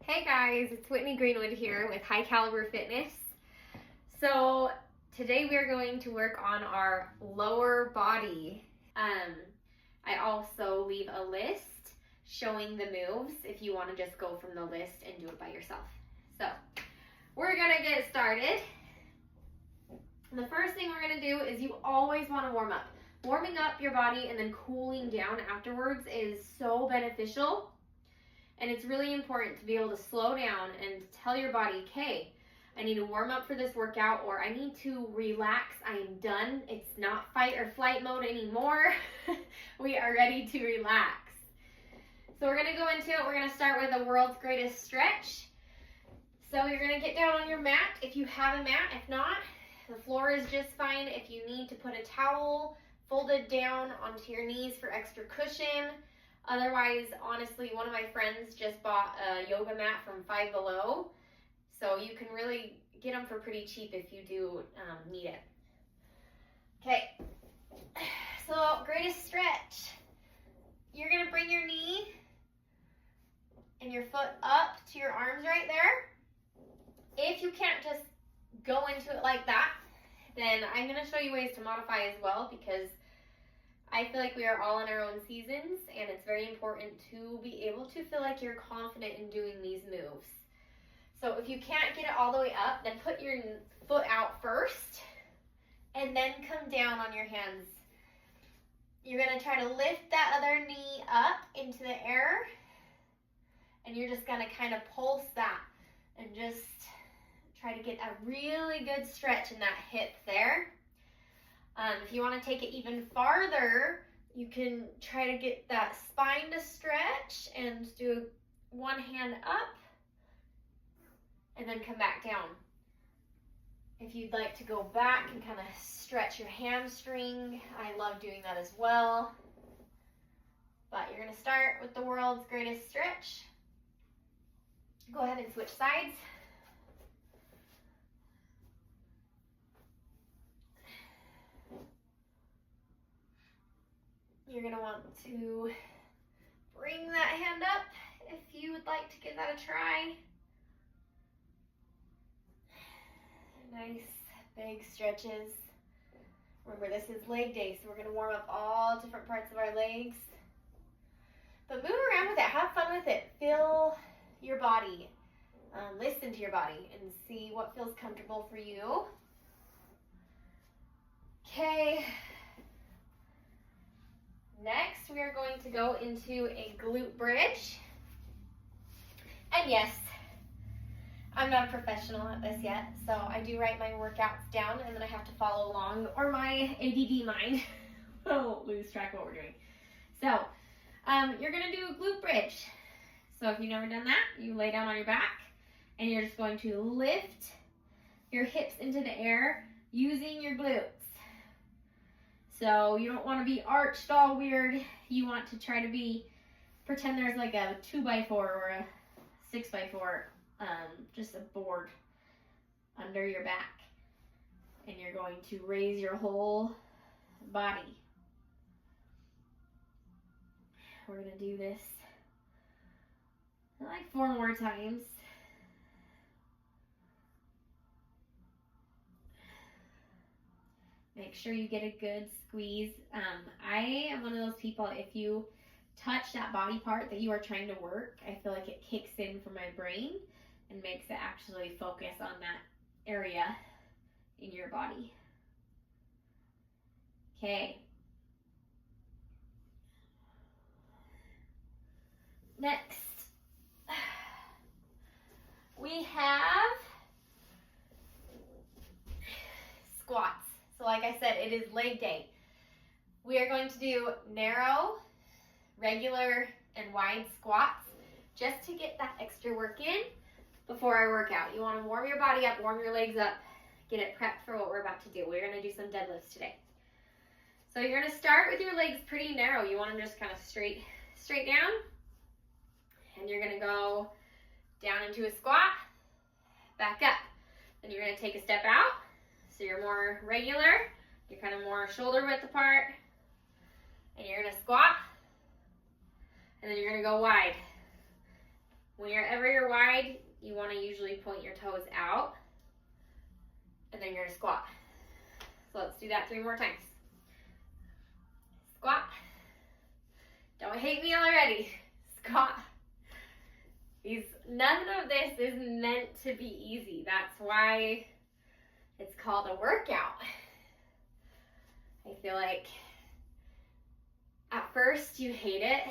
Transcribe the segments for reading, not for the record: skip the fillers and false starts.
Hey guys, it's Whitney Greenwood here with High Caliber Fitness. So today we are going to work on our lower body. I also leave a list showing the moves if you want to just go from the list and do it by yourself. So we're gonna get started. The first thing we're gonna do is you always want to warm up. Warming up your body and then cooling down afterwards is so beneficial. And it's really important to be able to slow down and tell your body, okay, I need to warm up for this workout, or I need to relax. I am done. It's not fight or flight mode anymore. We are ready to relax. So we're gonna go into it. We're gonna start with the world's greatest stretch. So you're gonna get down on your mat if you have a mat. If not, the floor is just fine. If you need to put a towel folded down onto your knees for extra cushion. Otherwise, honestly, one of my friends just bought a yoga mat from Five Below. So you can really get them for pretty cheap if you do need it. Okay, so greatest stretch. You're gonna bring your knee and your foot up to your arms right there. If you can't just go into it like that, then I'm gonna show you ways to modify as well, because I feel like we are all in our own seasons, and it's very important to be able to feel like you're confident in doing these moves. So if you can't get it all the way up, then put your foot out first, and then come down on your hands. You're gonna try to lift that other knee up into the air, and you're just gonna kind of pulse that, and just try to get a really good stretch in that hip there. If you want to take it even farther, you can try to get that spine to stretch and do one hand up and then come back down. If you'd like to go back and kind of stretch your hamstring, I love doing that as well. But you're going to start with the world's greatest stretch. Go ahead and switch sides. You're going to want to bring that hand up if you would like to give that a try. Nice big stretches. Remember, this is leg day, so we're going to warm up all different parts of our legs. But move around with it. Have fun with it. Feel your body. Listen to your body and see what feels comfortable for you. Okay. Next, we are going to go into a glute bridge. And yes, I'm not a professional at this yet, so I do write my workouts down, and then I have to follow along, or my ADD mind will lose track of what we're doing. So, you're going to do a glute bridge. So if you've never done that, you lay down on your back, and you're just going to lift your hips into the air using your glutes. So you don't want to be arched all weird. You want to try to pretend there's like a 2x4 or a 6x4, just a board under your back. And you're going to raise your whole body. We're going to do this like 4 more times. Make sure you get a good squeeze. I am one of those people, if you touch that body part that you are trying to work, I feel like it kicks in for my brain and makes it actually focus on that area in your body. Okay. Next, we have squats. So like I said, it is leg day. We are going to do narrow, regular, and wide squats just to get that extra work in before our workout. You want to warm your body up, warm your legs up, get it prepped for what we're about to do. We're going to do some deadlifts today. So you're going to start with your legs pretty narrow. You want them just kind of straight down. And you're going to go down into a squat, back up. Then you're going to take a step out. So you're more regular, you're kind of more shoulder width apart, and you're gonna squat, and then you're gonna go wide. Whenever you're wide, you want to usually point your toes out, and then you're going to squat. So let's do that 3 more times. Squat. Don't hate me already. Squat. None of this is meant to be easy. That's why it's called a workout. I feel like at first you hate it.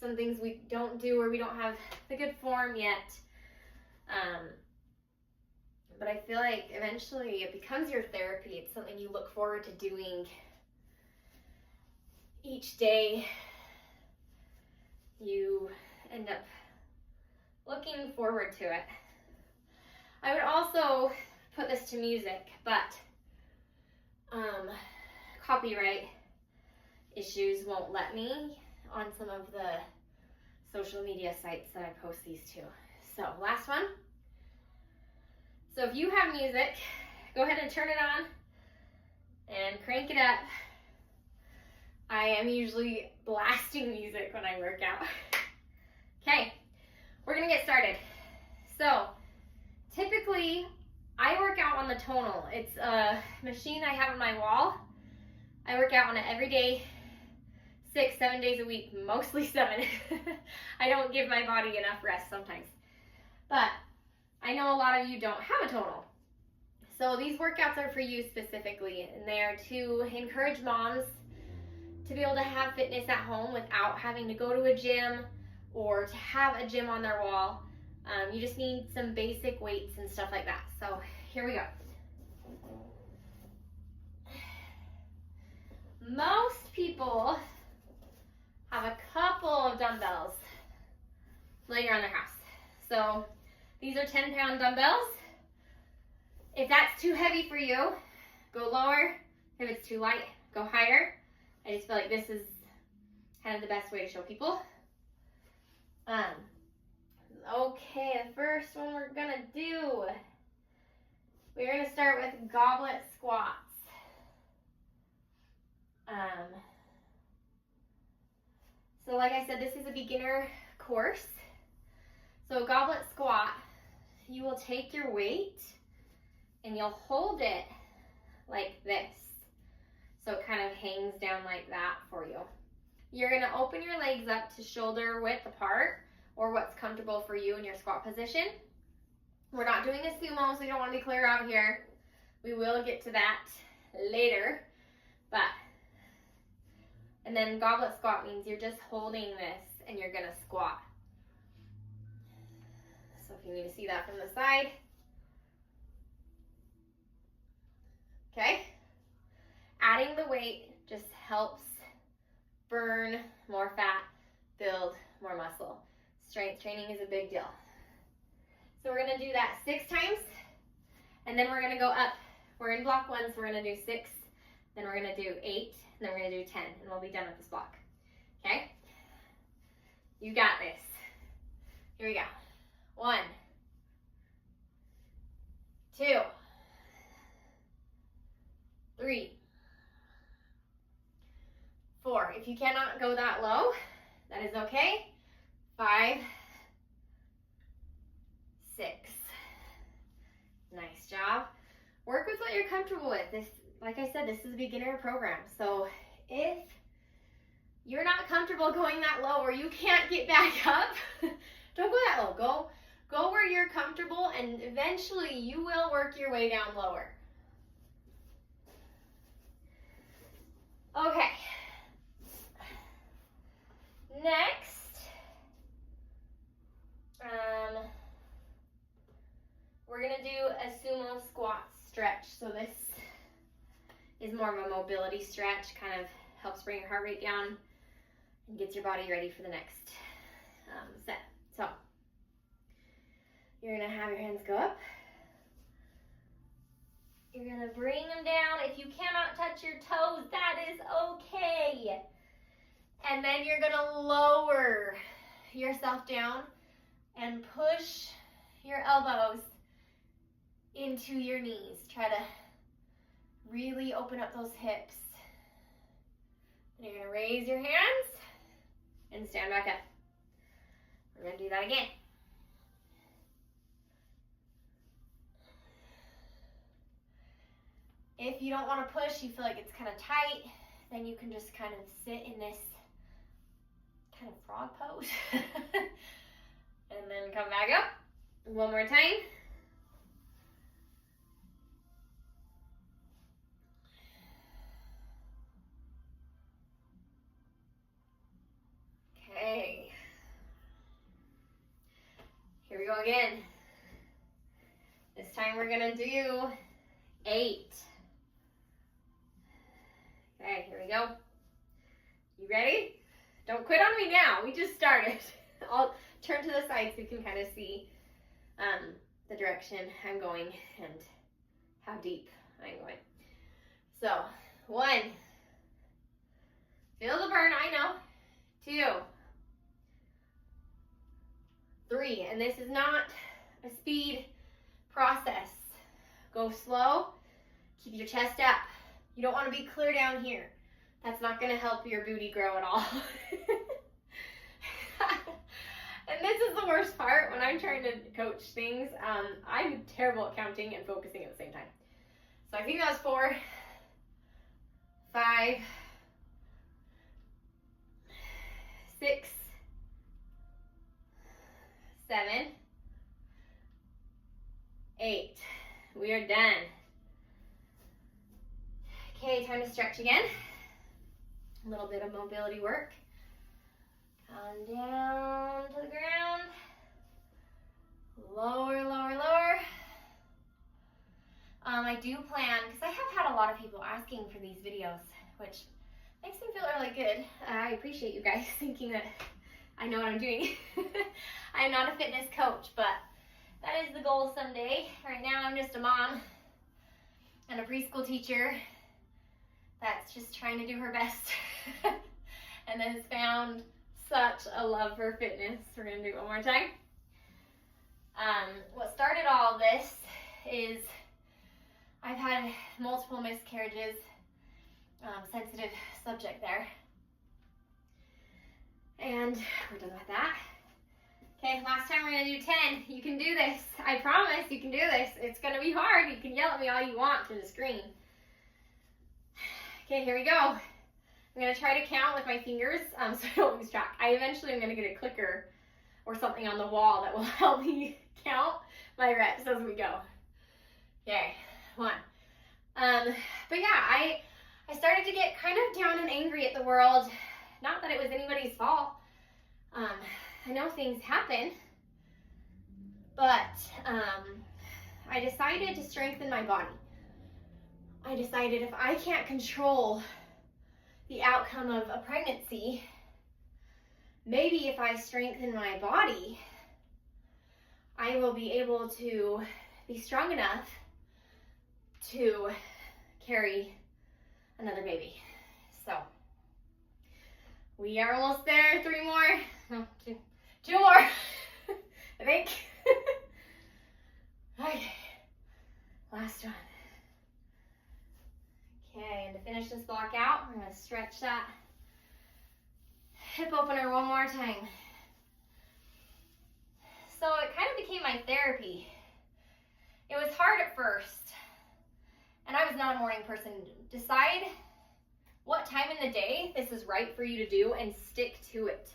Some things we don't do or we don't have the good form yet. But I feel like eventually it becomes your therapy. It's something you look forward to doing each day. You end up looking forward to it. I would also put this to music, but copyright issues won't let me on some of the social media sites that I post these to. So last one. So if you have music, go ahead and turn it on and crank it up. I am usually blasting music when I work out. Okay, we're gonna get started. So typically I work out on the tonal. It's a machine I have on my wall. I work out on it every day, 6-7 days a week, mostly 7. I don't give my body enough rest sometimes. But I know a lot of you don't have a tonal. So these workouts are for you specifically, and they are to encourage moms to be able to have fitness at home without having to go to a gym or to have a gym on their wall. You just need some basic weights and stuff like that. So here we go. Most people have a couple of dumbbells laying around their house. So these are 10-pound dumbbells. If that's too heavy for you, go lower. If it's too light, go higher. I just feel like this is kind of the best way to show people. Okay, the first one we're gonna do, we're gonna start with goblet squats. So like I said, this is a beginner course. So goblet squat, you will take your weight and you'll hold it like this. So it kind of hangs down like that for you. You're gonna open your legs up to shoulder width apart, or what's comfortable for you in your squat position. We're not doing a sumo, so you don't want to be clear out here. We will get to that later. And then goblet squat means you're just holding this and you're gonna squat. So if you need to see that from the side. Okay. Adding the weight just helps burn more fat, build more muscle. Strength training is a big deal. So we're gonna do that 6 times, and then we're gonna go up. We're in block 1, so we're gonna do 6, then we're gonna do 8, and then we're gonna do 10, and we'll be done with this block. Okay? You got this. Here we go. 1, 2, 3, 4. If you cannot go that low, that is okay. 5, 6. Nice job. Work with what you're comfortable with. This, like I said, this is a beginner program. So if you're not comfortable going that low or you can't get back up, don't go that low. Go where you're comfortable, and eventually you will work your way down lower. Okay. Next, we're gonna do a sumo squat stretch. So this is more of a mobility stretch, kind of helps bring your heart rate down and gets your body ready for the next set. So you're gonna have your hands go up. You're gonna bring them down. If you cannot touch your toes, that is okay. And then you're gonna lower yourself down and push your elbows into your knees. Try to really open up those hips. And you're gonna raise your hands and stand back up. We're gonna do that again. If you don't want to push, you feel like it's kind of tight, then you can just kind of sit in this kind of frog pose. And then come back up. One more time. Okay. Here we go again. This time we're gonna do 8. Okay, here we go. You ready? Don't quit on me now. We just started. I'll turn to the side so you can kind of see the direction I'm going and how deep I'm going. So, 1. Feel the burn, I know. 2. 3. And this is not a speed process. Go slow. Keep your chest up. You don't want to be clear down here. That's not going to help your booty grow at all. And this is the worst part when I'm trying to coach things. I'm terrible at counting and focusing at the same time. So I think that was 4, 5, 6, 7, 8. We are done. Okay, time to stretch again. A little bit of mobility work. Come down to the ground. Lower, lower, lower. I do plan, because I have had a lot of people asking for these videos, which makes me feel really good. I appreciate you guys thinking that I know what I'm doing. I'm not a fitness coach, but that is the goal someday. Right now I'm just a mom and a preschool teacher that's just trying to do her best and has found such a love for fitness. We're gonna do it one more time. What started all this is I've had multiple miscarriages, sensitive subject there. And we're done with that. Okay, last time we're gonna do 10. You can do this. I promise you can do this. It's gonna be hard. You can yell at me all you want through the screen. Okay, here we go. I'm gonna try to count with my fingers so I don't lose track. I eventually am gonna get a clicker or something on the wall that will help me count my reps as we go. Okay, 1. But yeah, I started to get kind of down and angry at the world. Not that it was anybody's fault. I know things happen, but I decided to strengthen my body. I decided if I can't control the outcome of a pregnancy, maybe if I strengthen my body, I will be able to be strong enough to carry another baby. So we are almost there. 3 more. No, 2 more. I think. Okay. Last one. Okay, and to finish this block out, we're going to stretch that hip opener one more time. So it kind of became my therapy. It was hard at first, and I was not a morning person. Decide what time in the day this is right for you to do and stick to it.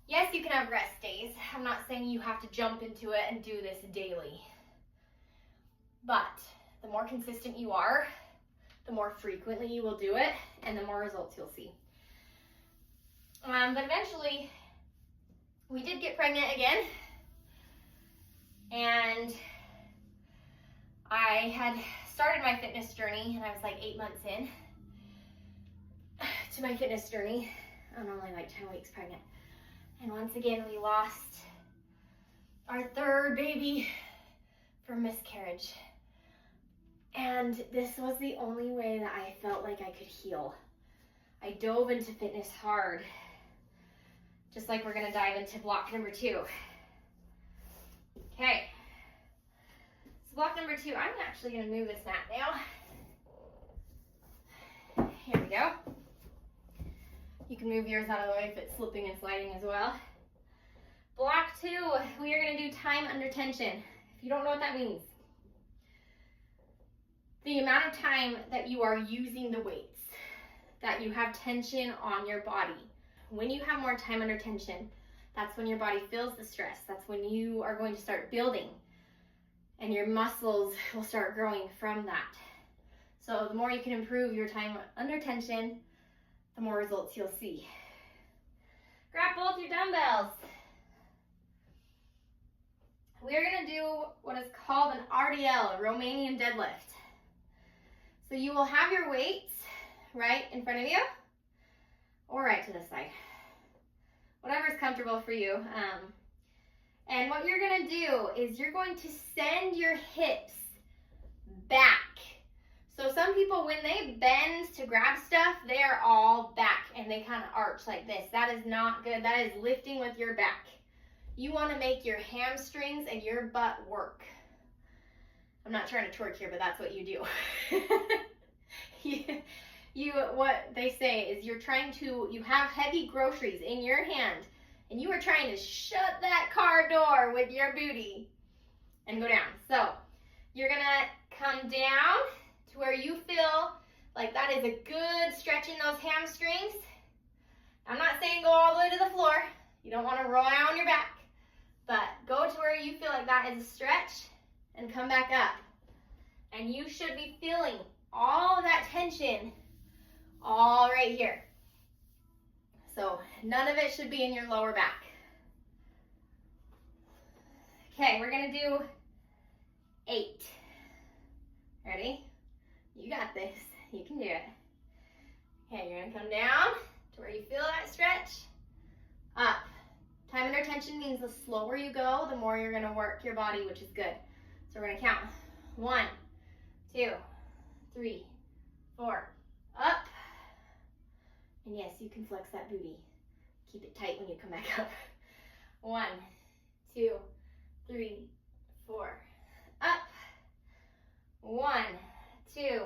Yes, you can have rest days. I'm not saying you have to jump into it and do this daily. But the more consistent you are, the more frequently you will do it, and the more results you'll see. But eventually, we did get pregnant again, and I had started my fitness journey, and I was like 8 months in to my fitness journey. I'm only like 10 weeks pregnant. And once again, we lost our 3rd baby from miscarriage. And this was the only way that I felt like I could heal. I dove into fitness hard, just like we're gonna dive into block number 2. Okay, so block number 2, I'm actually gonna move this mat now. Here we go. You can move yours out of the way if it's slipping and sliding as well. Block 2, we are going to do time under tension. If you don't know what that means, the amount of time that you are using the weights, that you have tension on your body. When you have more time under tension, that's when your body feels the stress. That's when you are going to start building and your muscles will start growing from that. So the more you can improve your time under tension, the more results you'll see. Grab both your dumbbells. We are going to do what is called an RDL, a Romanian deadlift. So you will have your weights right in front of you or right to the side. Whatever is comfortable for you. And what you're going to do is you're going to send your hips back. So some people, when they bend to grab stuff, they are all back and they kind of arch like this. That is not good. That is lifting with your back. You want to make your hamstrings and your butt work. I'm not trying to twerk here, but that's what you do. What they say is you have heavy groceries in your hand and you are trying to shut that car door with your booty and go down. So you're going to come down to where you feel like that is a good stretch in those hamstrings. I'm not saying go all the way to the floor. You don't want to roll out on your back, but go to where you feel like that is a stretch and come back up. And you should be feeling all of that tension all right here. So none of it should be in your lower back. Okay, we're going to do 8. Ready? You got this. You can do it. Okay, you're going to come down to where you feel that stretch. Up. Time under tension means the slower you go, the more you're going to work your body, which is good. So we're going to count. 1, 2, 3, 4. Up. And yes, you can flex that booty. Keep it tight when you come back up. 1, 2, 3, 4. Up. 1, 2,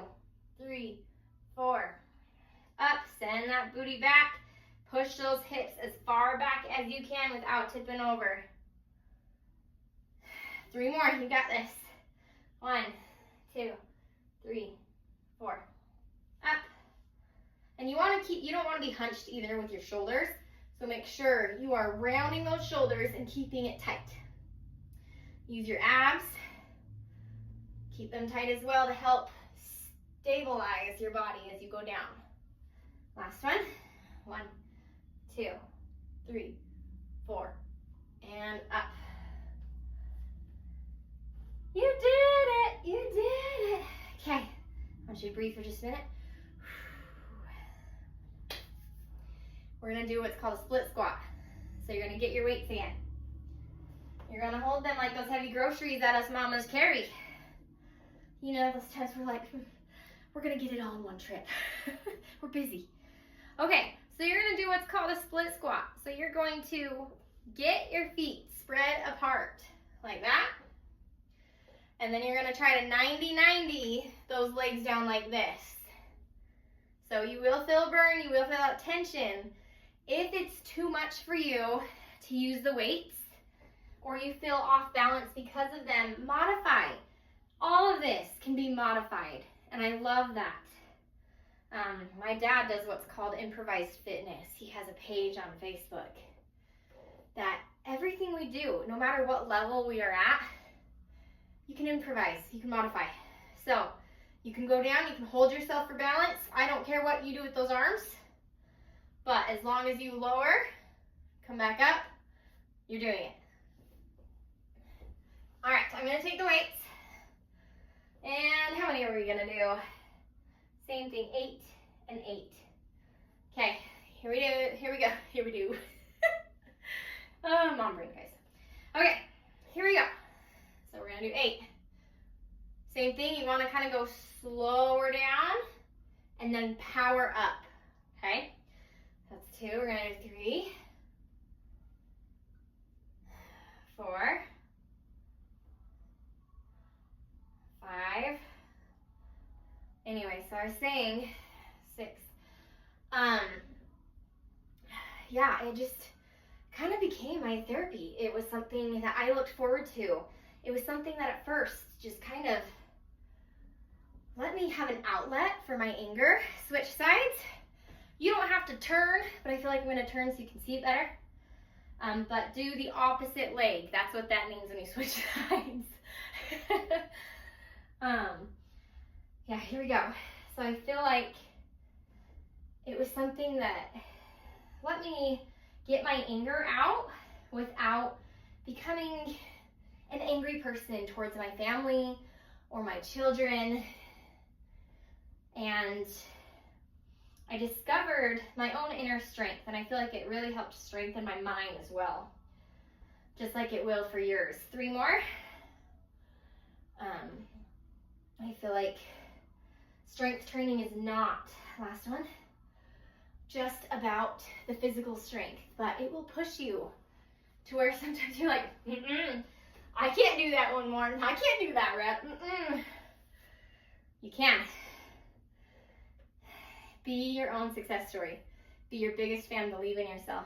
3, 4. Up. Send that booty back. Push those hips as far back as you can without tipping over. 3 more. You got this. 1, 2, 3, 4. Up. And you don't want to be hunched either with your shoulders. So make sure you are rounding those shoulders and keeping it tight. Use your abs. Keep them tight as well to help stabilize your body as you go down. Last one. 1, 2, 3, 4, and up. You did it! You did it! Okay, I want you to breathe for just a minute. We're going to do what's called a split squat. So you're going to get your weights again. You're going to hold them like those heavy groceries that us mamas carry. You know, those times we're like, we're going to get it all in one trip. We're busy. Okay, so you're going to do what's called a split squat. So you're going to get your feet spread apart like that. And then you're going to try to 90-90 those legs down like this. So you will feel burn, you will feel that tension. If it's too much for you to use the weights or you feel off balance because of them, modify. All of this can be modified, and I love that. My dad does what's called improvised fitness. He has a page on Facebook that everything we do, no matter what level we are at, you can improvise, you can modify. So you can go down, you can hold yourself for balance. I don't care what you do with those arms, but as long as you lower, come back up, you're doing it. All right, I'm gonna take the weights. And how many are we gonna do? Same thing, 8 and 8. Okay, here we do. Oh, mom brain, guys. Okay, here we go. So we're gonna do 8. Same thing, you wanna kind of go slower down and then power up, okay? That's 2, we're gonna do 3, 4, 5. Anyway, so I was saying 6. Yeah, it just kind of became my therapy. It was something that I looked forward to. It was something that at first just kind of let me have an outlet for my anger. Switch sides. You don't have to turn, but I feel like I'm going to turn so you can see it better. But do the opposite leg. That's what that means when you switch sides. Yeah, here we go. So I feel like it was something that let me get my anger out without becoming an angry person towards my family or my children. And I discovered my own inner strength, and I feel like it really helped strengthen my mind as well, just like it will for yours. 3 more. I feel like strength training is not, last one, just about the physical strength, but it will push you to where sometimes you're like, I can't do that one more. I can't do that rep. You can. Be your own success story. Be your biggest fan. Believe in yourself.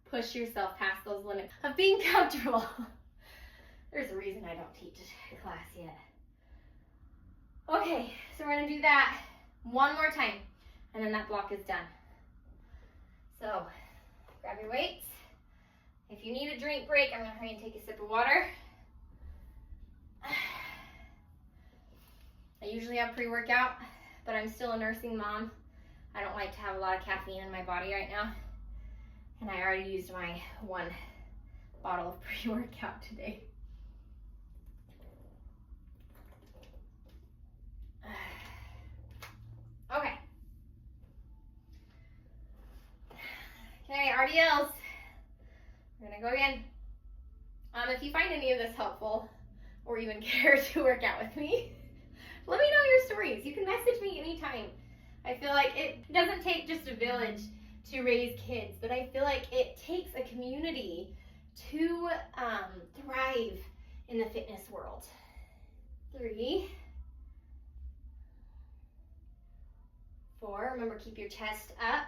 Push yourself past those limits of being comfortable. There's a reason I don't teach a class yet. Okay, so we're going to do that one more time, and then that block is done. So, grab your weights. If you need a drink break, I'm going to hurry and take a sip of water. I usually have pre-workout, but I'm still a nursing mom. I don't like to have a lot of caffeine in my body right now. And I already used my 1 bottle of pre-workout today. Okay. Okay, RDLs. We're gonna go again. If you find any of this helpful or even care to work out with me, let me know your stories. You can message me anytime. I feel like it doesn't take just a village to raise kids, but I feel like it takes a community to thrive in the fitness world. 3, 4, remember keep your chest up,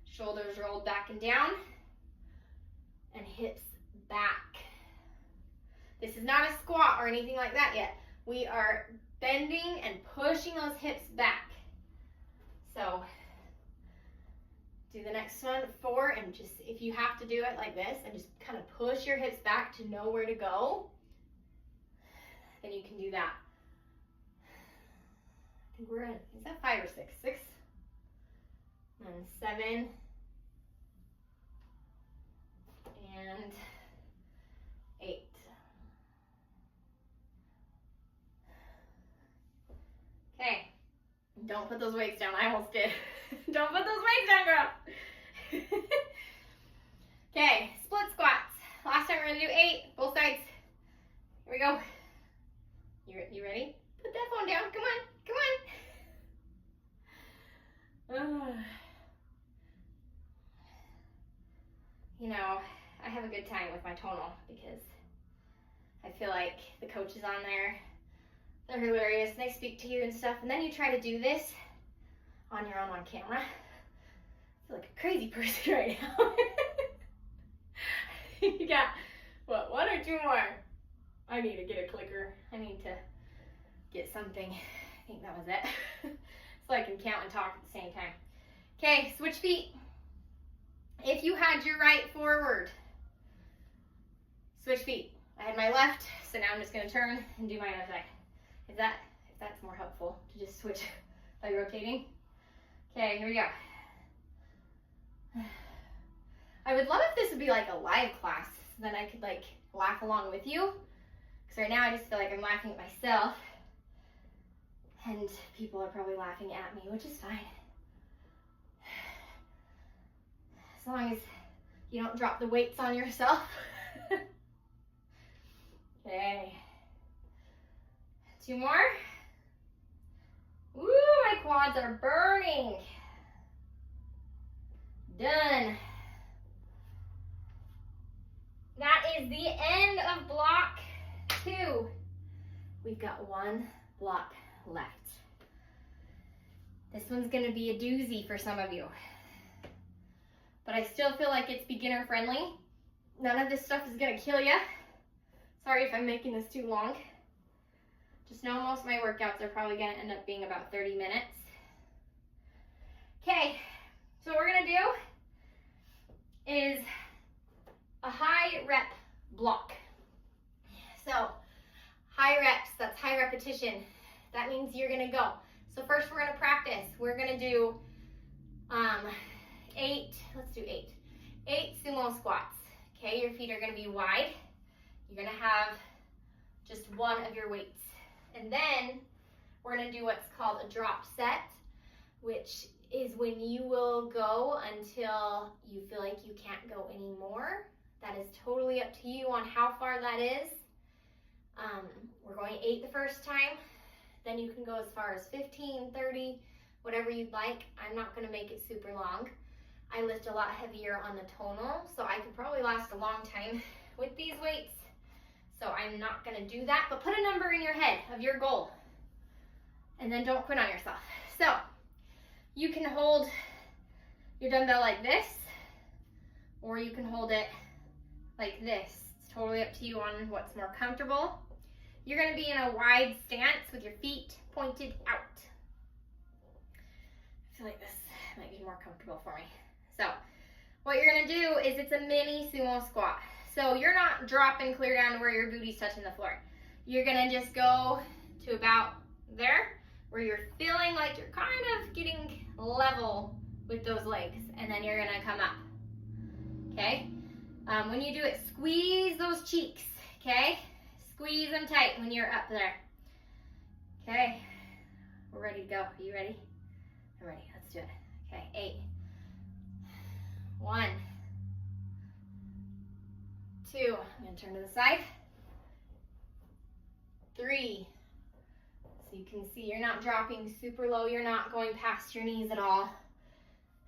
shoulders rolled back and down, and hips back. This is not a squat or anything like that yet. We are bending and pushing those hips back. So do the next one, 4, and just, if you have to do it like this and just kind of push your hips back to know where to go, then you can do that. I think we're in, is that 5 or 6? 6. And 7. And 8. Okay. Don't put those weights down. I almost did. Don't put those weights down, girl. Okay, split squats. Last time we're gonna do 8, both sides. Here we go. You ready? Put that phone down. Come on. You know, I have a good time with my tonal because I feel like the coaches on there, they're hilarious and they speak to you and stuff, and then you try to do this on your own on camera. I feel like a crazy person right now. You got, what, 1 or 2 more? I need to get a clicker. I need to get something. I think that was it. So I can count and talk at the same time. Okay, switch feet. If you had your right forward, switch feet. I had my left, so now I'm just going to turn and do my other side. If that's more helpful to just switch by rotating. Okay, here we go. I would love if this would be like a live class, so then I could like laugh along with you. Because right now I just feel like I'm laughing at myself, and people are probably laughing at me, which is fine. As long as you don't drop the weights on yourself. Okay. 2 more. Woo, my quads are burning. Done. That is the end of block 2. We've got 1 block left. This one's gonna be a doozy for some of you, but I still feel like it's beginner friendly. None of this stuff is gonna kill you. Sorry if I'm making this too long. Just know most of my workouts are probably gonna end up being about 30 minutes. Okay, so what we're gonna do is a high rep block. So high reps, that's high repetition. That means you're gonna go. So first we're gonna practice. We're gonna do 8 sumo squats. Okay, your feet are gonna be wide. You're gonna have just one of your weights. And then we're gonna do what's called a drop set, which is when you will go until you feel like you can't go anymore. That is totally up to you on how far that is. We're going 8 the first time. Then you can go as far as 15, 30, whatever you'd like. I'm not gonna make it super long. I lift a lot heavier on the tonal, so I could probably last a long time with these weights. So I'm not gonna do that, but put a number in your head of your goal. And then don't quit on yourself. So you can hold your dumbbell like this, or you can hold it like this. It's totally up to you on what's more comfortable. You're gonna be in a wide stance with your feet pointed out. I feel like this might be more comfortable for me. So what you're gonna do is it's a mini sumo squat. So you're not dropping clear down to where your booty's touching the floor. You're gonna just go to about there, where you're feeling like you're kind of getting level with those legs, and then you're gonna come up, okay? When you do it, squeeze those cheeks, okay? Squeeze them tight when you're up there. Okay, we're ready to go. Are you ready? I'm ready, let's do it. Okay, 8. 1, 2, I'm gonna turn to the side. 3, so you can see you're not dropping super low, you're not going past your knees at all.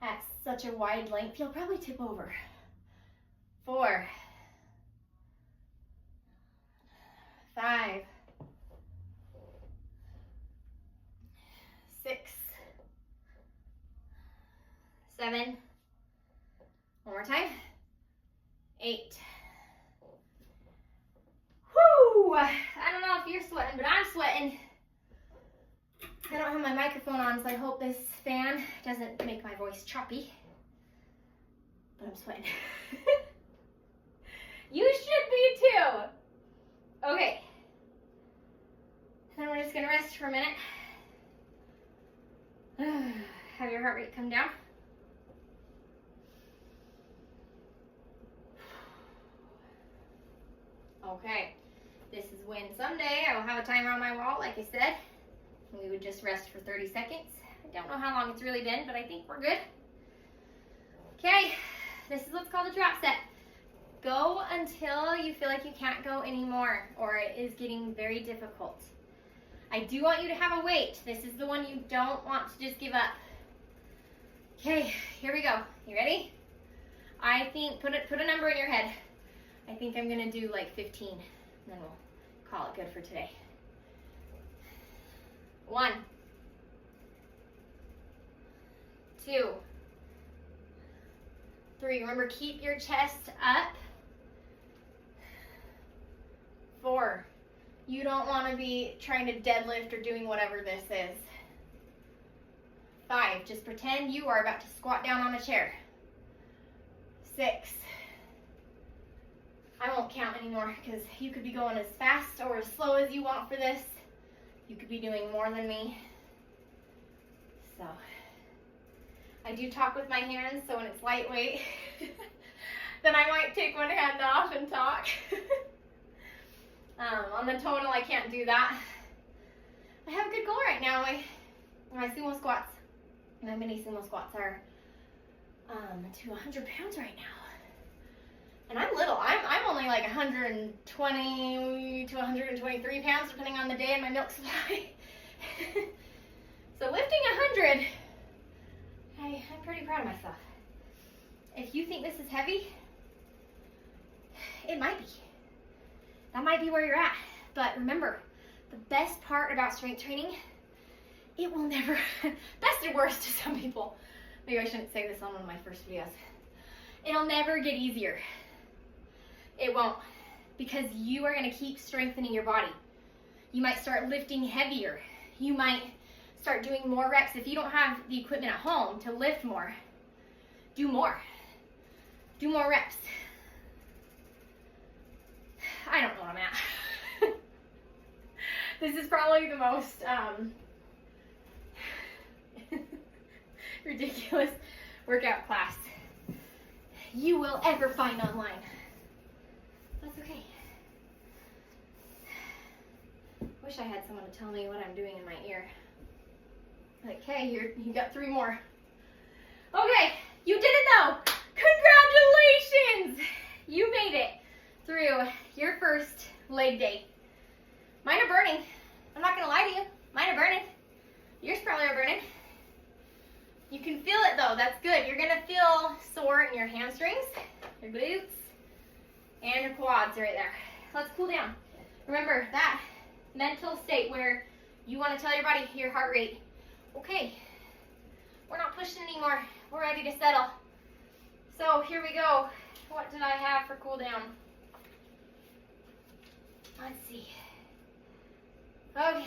That's such a wide length, you'll probably tip over. 4, 5, 6, 7, one more time, 8. Whoo! I don't know if you're sweating, but I'm sweating. I don't have my microphone on, so I hope this fan doesn't make my voice choppy. But I'm sweating. You should be too. Okay. Then we're just gonna rest for a minute. Have your heart rate come down. Okay. This is when someday I will have a timer on my wall, like I said. We would just rest for 30 seconds. I don't know how long it's really been, but I think we're good. Okay, this is what's called a drop set. Go until you feel like you can't go anymore, or it is getting very difficult. I do want you to have a weight. This is the one you don't want to just give up. Okay, here we go. You ready? I think, put a number in your head. I think I'm gonna do like 15, and then we'll call it good for today. 1, 2, 3. Remember, keep your chest up. 4. You don't want to be trying to deadlift or doing whatever this is. 5. Just pretend you are about to squat down on a chair. 6. I won't count anymore because you could be going as fast or as slow as you want for this. You could be doing more than me. So, I do talk with my hands, so when it's lightweight, then I might take one hand off and talk. On the tonal, I can't do that. I have a good goal right now. My sumo squats, my mini sumo squats are to 100 pounds right now. And I'm little. I'm only like 120 to 123 pounds, depending on the day and my milk supply. So lifting 100, I'm pretty proud of myself. If you think this is heavy, it might be. That might be where you're at. But remember, the best part about strength training, it will never, best or worst to some people. Maybe I shouldn't say this on one of my first videos. It'll never get easier. It won't, because you are going to keep strengthening your body. You might start lifting heavier. You might start doing more reps. If you don't have the equipment at home to lift more, do more. Do more reps. I don't know what I'm at. This is probably the most ridiculous workout class you will ever find online. That's okay. Wish I had someone to tell me what I'm doing in my ear. Like, hey, you got 3 more. Okay, you did it though. Congratulations! You made it through your first leg day. Mine are burning. I'm not gonna lie to you. Mine are burning. Yours probably are burning. You can feel it though, that's good. You're gonna feel sore in your hamstrings, your glutes, and your quads right there. Let's cool down. Remember that mental state where you wanna tell your body your heart rate, okay, we're not pushing anymore. We're ready to settle. So here we go. What did I have for cool down? Let's see. Okay.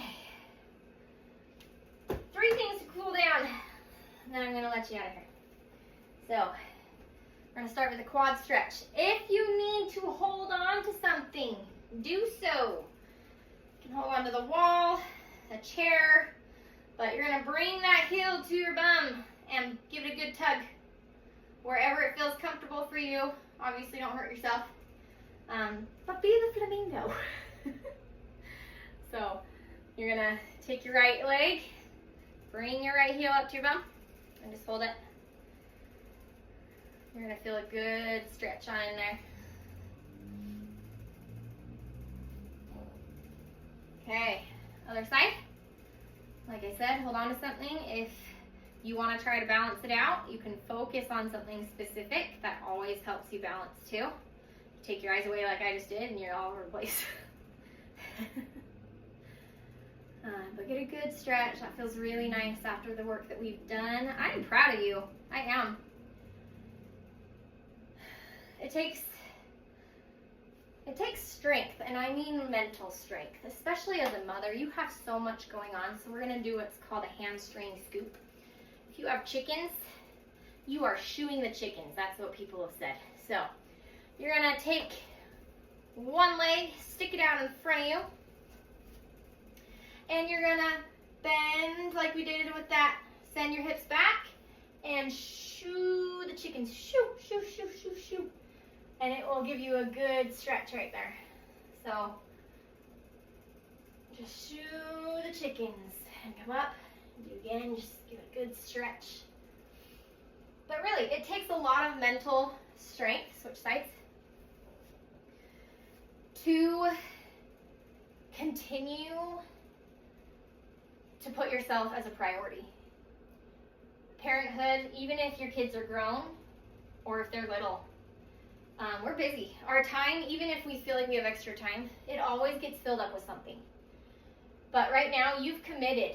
3 things to cool down, and then I'm going to let you out of here. So, we're going to start with a quad stretch. If you need to hold on to something, do so. You can hold on to the wall, a chair, but you're going to bring that heel to your bum and give it a good tug. Wherever it feels comfortable for you. Obviously, don't hurt yourself. But be the flamingo. So, you're going to take your right leg, bring your right heel up to your bum, and just hold it. You're going to feel a good stretch on in there. Okay, other side. Like I said, hold on to something. If you want to try to balance it out, you can focus on something specific. That always helps you balance too. Take your eyes away like I just did and you're all over the place. But get a good stretch. That feels really nice after the work that we've done. I'm proud of you. I am. It takes strength, and I mean mental strength. Especially as a mother, you have so much going on. So we're going to do what's called a hamstring scoop. If you have chickens, you are shooing the chickens. That's what people have said. So you're going to take one leg, stick it out in front of you, and you're going to bend like we did with that. Send your hips back and shoo the chickens. Shoo, shoo, shoo, shoo, shoo. And it will give you a good stretch right there. So just shoo the chickens and come up. Do again, just give it a good stretch. But really, it takes a lot of mental strength, switch sides, to continue to put yourself as a priority. Parenthood, even if your kids are grown or if they're little, we're busy. Our time, even if we feel like we have extra time, it always gets filled up with something. But right now, you've committed.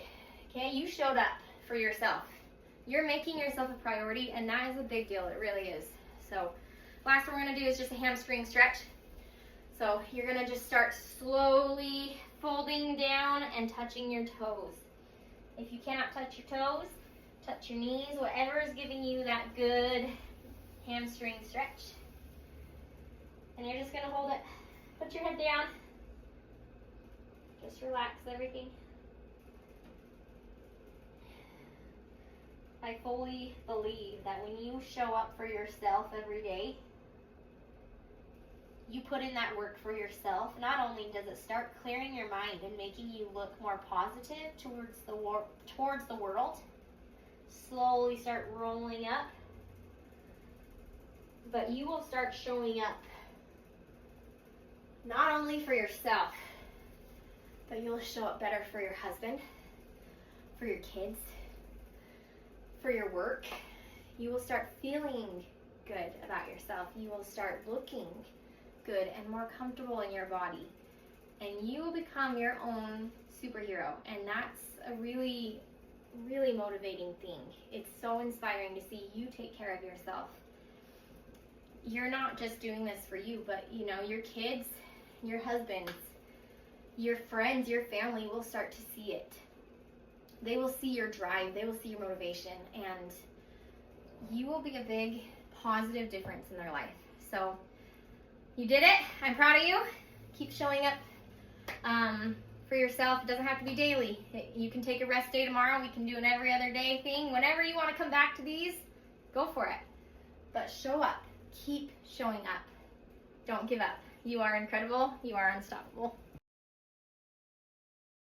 Okay, you showed up for yourself. You're making yourself a priority, and that is a big deal. It really is. So, last one we're going to do is just a hamstring stretch. So, you're going to just start slowly folding down and touching your toes. If you cannot touch your toes, touch your knees, whatever is giving you that good hamstring stretch. And you're just going to hold it. Put your head down. Just relax everything. I fully believe that when you show up for yourself every day, you put in that work for yourself. Not only does it start clearing your mind and making you look more positive towards the world, slowly start rolling up, but you will start showing up not only for yourself, but you'll show up better for your husband, for your kids, for your work. You will start feeling good about yourself. You will start looking good and more comfortable in your body. And you will become your own superhero. And that's a really, really motivating thing. It's so inspiring to see you take care of yourself. you're not just doing this for you, but you know, your kids, your husbands, your friends, your family will start to see it. They will see your drive, they will see your motivation, and you will be a big positive difference in their life. So you did it. I'm proud of you. Keep showing up for yourself. It doesn't have to be daily. You can take a rest day tomorrow. We can do an every other day thing. Whenever you want to come back to these, go for it. But show up. Keep showing up. Don't give up. You are incredible. You are unstoppable.